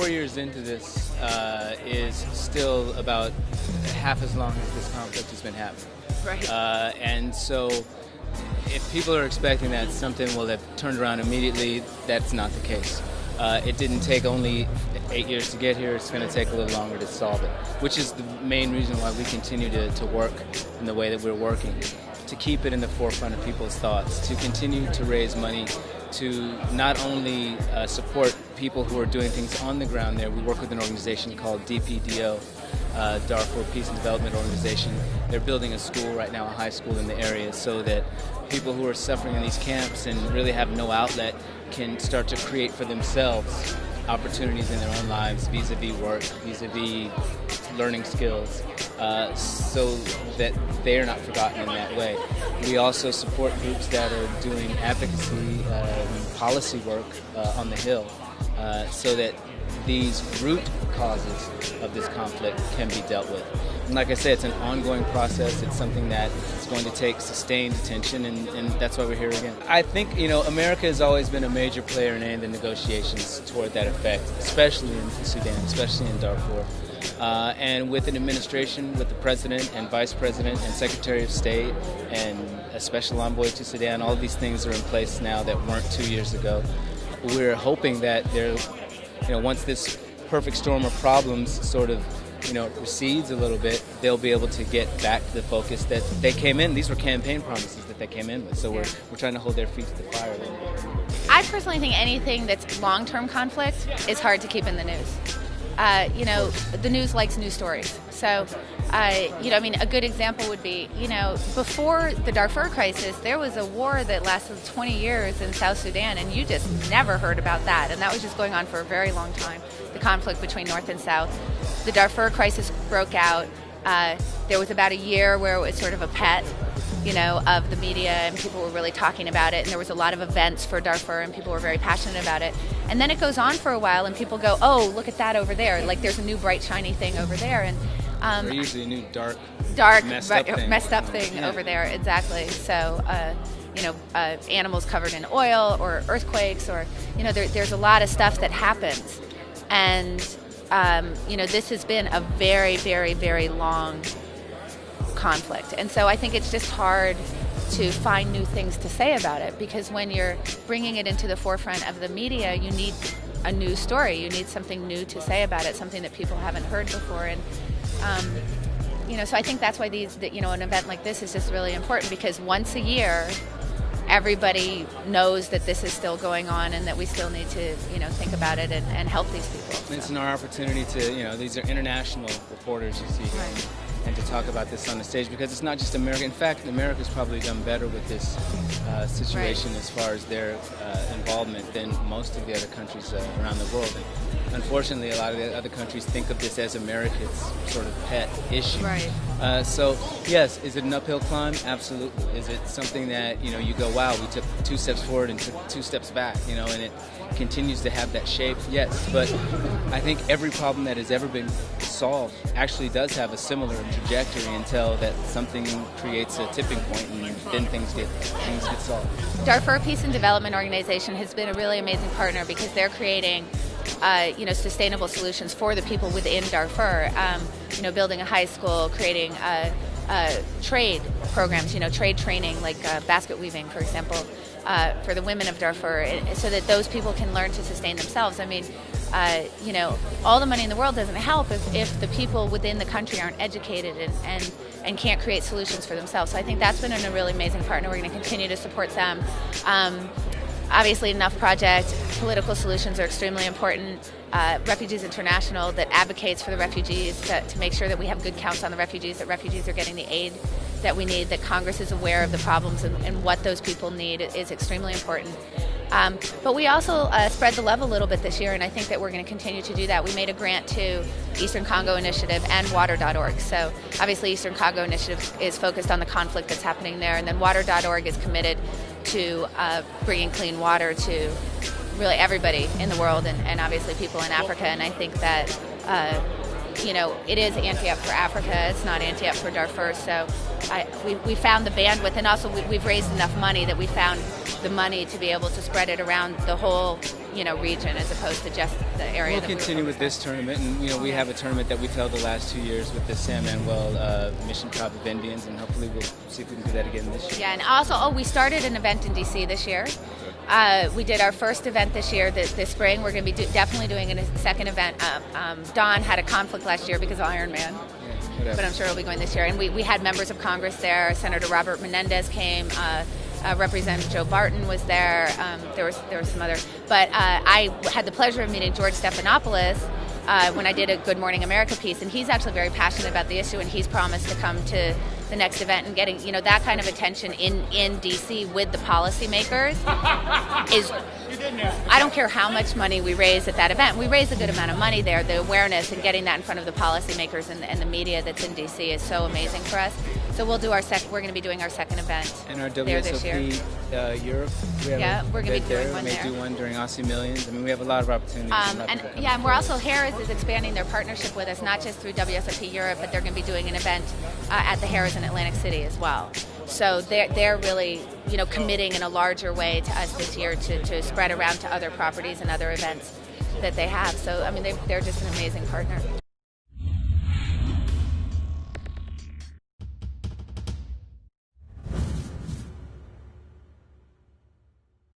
4 years into this is still about half as long as this conflict has been happening. Right. And so if people are expecting that something will have turned around immediately, that's not the case. It didn't take only 8 years to get here. It's going to take a little longer to solve it, which is the main reason why we continue to work in the way that we're working, to keep it in the forefront of people's thoughts, to continue to raise money, to not only support people who are doing things on the ground there. We work with an organization called DPDO, Darfur Peace and Development Organization. They're building a school right now, a high school in the area, so that people who are suffering in these camps and really have no outlet can start to create for themselves opportunities in their own lives, vis-a-vis work, vis-a-vis learning skills, so that they are not forgotten in that way. We also support groups that are doing advocacy policy work on the Hill, so that these root causes of this conflict can be dealt with. And like I said, it's an ongoing process. It's something that is going to take sustained attention, and that's why we're here again. I think, America has always been a major player in any of the negotiations toward that effect, especially in Sudan, especially in Darfur. And with an administration, with the president and vice president and secretary of state and a special envoy to Sudan, all of these things are in place now that weren't 2 years ago. We're hoping that once this perfect storm of problems sort of recedes a little bit, they'll be able to get back to the focus that they came in. These were campaign promises that they came in with, so we're trying to hold their feet to the fire a little bit. I personally think anything that's long-term conflict is hard to keep in the news. The news likes news stories. So, a good example would be, before the Darfur crisis, there was a war that lasted 20 years in South Sudan, and you just never heard about that. And that was just going on for a very long time, the conflict between North and South. The Darfur crisis broke out. There was about a year where it was sort of a pet, of the media, and people were really talking about it, and there was a lot of events for Darfur, and people were very passionate about it. And then it goes on for a while, and people go, oh, look at that over there. Like, there's a new bright, shiny thing over there. And or usually a new dark messed up thing over there, exactly. So, animals covered in oil, or earthquakes, or, there's a lot of stuff that happens. And, this has been a very, very, very long conflict. And so I think it's just hard to find new things to say about it, because when you're bringing it into the forefront of the media, you need a new story. You need something new to say about it, something that people haven't heard before. And, so I think that's why an event like this is just really important, because once a year, everybody knows that this is still going on and that we still need to, think about it and help these people. So. It's our opportunity to, these are international reporters you see. Right. And to talk about this on the stage, because it's not just America. In fact, America's probably done better with this situation as far as their involvement than most of the other countries around the world. And unfortunately, a lot of the other countries think of this as America's sort of pet issue. Right. So, yes, is it an uphill climb? Absolutely. Is it something that, you go, wow, we took 2 steps forward and took 2 steps back, and it continues to have that shape? Yes. But I think every problem that has ever been solved actually does have a similar trajectory until that something creates a tipping point, and then things get solved. Darfur Peace and Development Organization has been a really amazing partner, because they're creating sustainable solutions for the people within Darfur. Building a high school, creating trade programs, trade training, like basket weaving, for example, for the women of Darfur, so that those people can learn to sustain themselves. I mean, all the money in the world doesn't help if the people within the country aren't educated and can't create solutions for themselves. So I think that's been a really amazing partner. We're going to continue to support them. Obviously, Enough Project, political solutions are extremely important. Refugees International, that advocates for the refugees to make sure that we have good counts on the refugees, that refugees are getting the aid that we need, that Congress is aware of the problems and what those people need is extremely important. But we also spread the love a little bit this year, and I think that we're going to continue to do that. We made a grant to Eastern Congo Initiative and Water.org. So obviously Eastern Congo Initiative is focused on the conflict that's happening there, and then Water.org is committed to bringing clean water to really everybody in the world, and obviously people in Africa. And I think that it is Ante Up for Africa. It's not Ante Up for Darfur. So we found the bandwidth, and also we've raised enough money that we found the money to be able to spread it around the whole region as opposed to just the area. We'll continue with this tournament, and we have a tournament that we've held the last 2 years with the San Manuel Mission Tribe of Indians, and hopefully we'll see if we can do that again this year. Yeah, and also, we started an event in DC this year. We did our first event this year, this spring. We're going to be definitely doing a second event. Don had a conflict last year because of Iron Man. Yeah, but I'm sure he'll be going this year. And we had members of Congress there. Senator Robert Menendez came. Representative Joe Barton was there. There was some other. But I had the pleasure of meeting George Stephanopoulos when I did a Good Morning America piece, and he's actually very passionate about the issue, and he's promised to come to the next event, and getting that kind of attention in DC with the policymakers is. I don't care how much money we raise at that event. We raise a good amount of money there. The awareness and getting that in front of the policymakers and the media that's in DC is so amazing for us. So we'll do we're going to be doing our second event and our there this year. WSOP Europe. We're going to be doing one there. We may do one during Aussie Millions. We have a lot of opportunities. And we're also, Harris is expanding their partnership with us, not just through WSOP Europe, but they're going to be doing an event at the Harris in Atlantic City as well. So they're really committing in a larger way to us this year to spread around to other properties and other events that they have. So they're just an amazing partner.